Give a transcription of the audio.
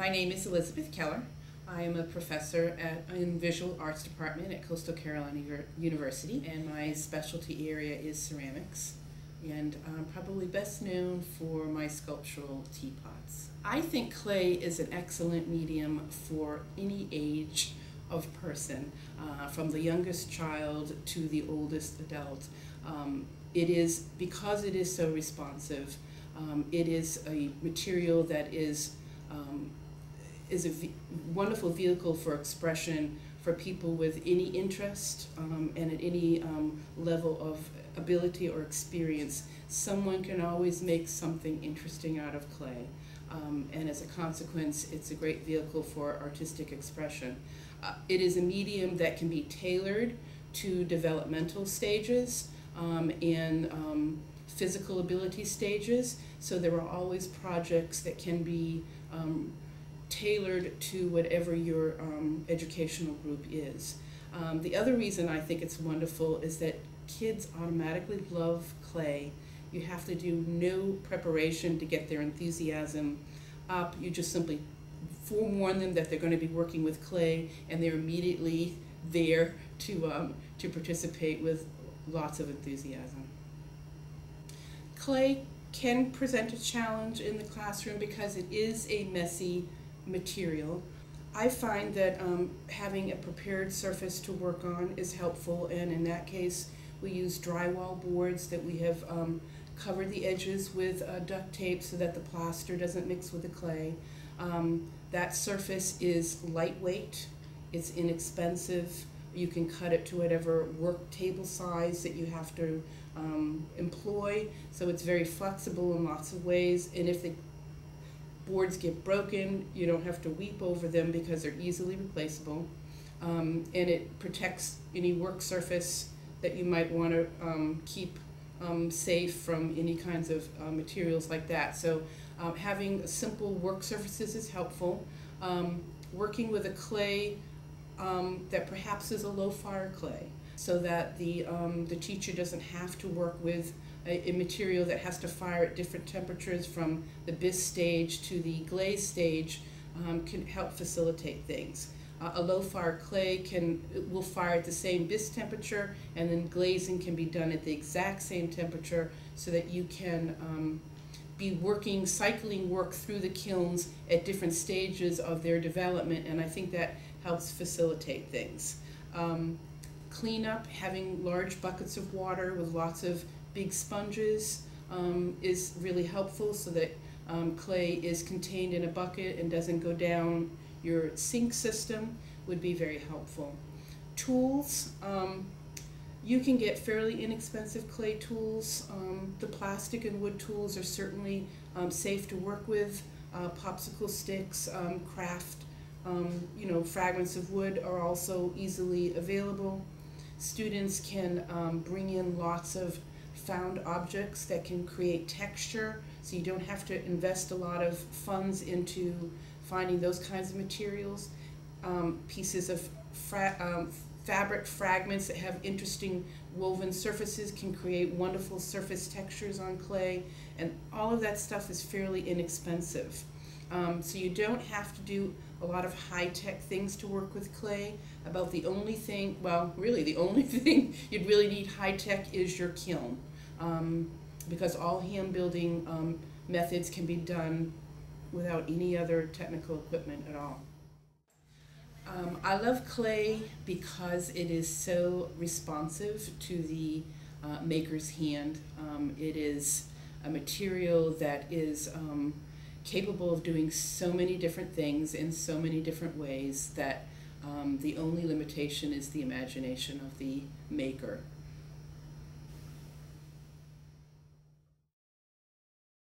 My name is Elizabeth Keller. I am a professor in Visual Arts Department at Coastal Carolina University, and my specialty area is ceramics, and I'm probably best known for my sculptural teapots. I think clay is an excellent medium for any age of person, from the youngest child to the oldest adult. It is, because it is so responsive, it is a material that is a wonderful vehicle for expression for people with any interest and at any level of ability or experience. Someone can always make something interesting out of clay, and as a consequence, it's a great vehicle for artistic expression. It is a medium that can be tailored to developmental stages and physical ability stages, so there are always projects that can be tailored to whatever your educational group is. The other reason I think it's wonderful is that kids automatically love clay. You have to do no preparation to get their enthusiasm up. You just simply forewarn them that they're going to be working with clay, and they're immediately there to participate with lots of enthusiasm. Clay can present a challenge in the classroom because it is a messy material. I find that having a prepared surface to work on is helpful, and in that case we use drywall boards that we have covered the edges with duct tape so that the plaster doesn't mix with the clay. That surface is lightweight, it's inexpensive, you can cut it to whatever work table size that you have to employ, so it's very flexible in lots of ways, and if the boards get broken, you don't have to weep over them because they're easily replaceable, and it protects any work surface that you might want to keep safe from any kinds of materials like that. So having simple work surfaces is helpful. Working with a clay that perhaps is a low fire clay, so that the teacher doesn't have to work with a material that has to fire at different temperatures from the bisque stage to the glaze stage, can help facilitate things. A low fire clay will fire at the same bisque temperature, and then glazing can be done at the exact same temperature, so that you can be cycling work through the kilns at different stages of their development, and I think that helps facilitate things. Cleanup, having large buckets of water with lots of big sponges is really helpful, so that clay is contained in a bucket and doesn't go down your sink system, would be very helpful. Tools, you can get fairly inexpensive clay tools. The plastic and wood tools are certainly safe to work with. Popsicle sticks, craft, fragments of wood are also easily available. Students can bring in lots of found objects that can create texture, so you don't have to invest a lot of funds into finding those kinds of materials. Pieces of fabric fragments that have interesting woven surfaces can create wonderful surface textures on clay, and all of that stuff is fairly inexpensive. So you don't have to do a lot of high-tech things to work with clay. About the only thing, well, really the only thing you'd really need high-tech is your kiln, because all hand-building methods can be done without any other technical equipment at all. I love clay because it is so responsive to the maker's hand. It is a material that is capable of doing so many different things in so many different ways that the only limitation is the imagination of the maker.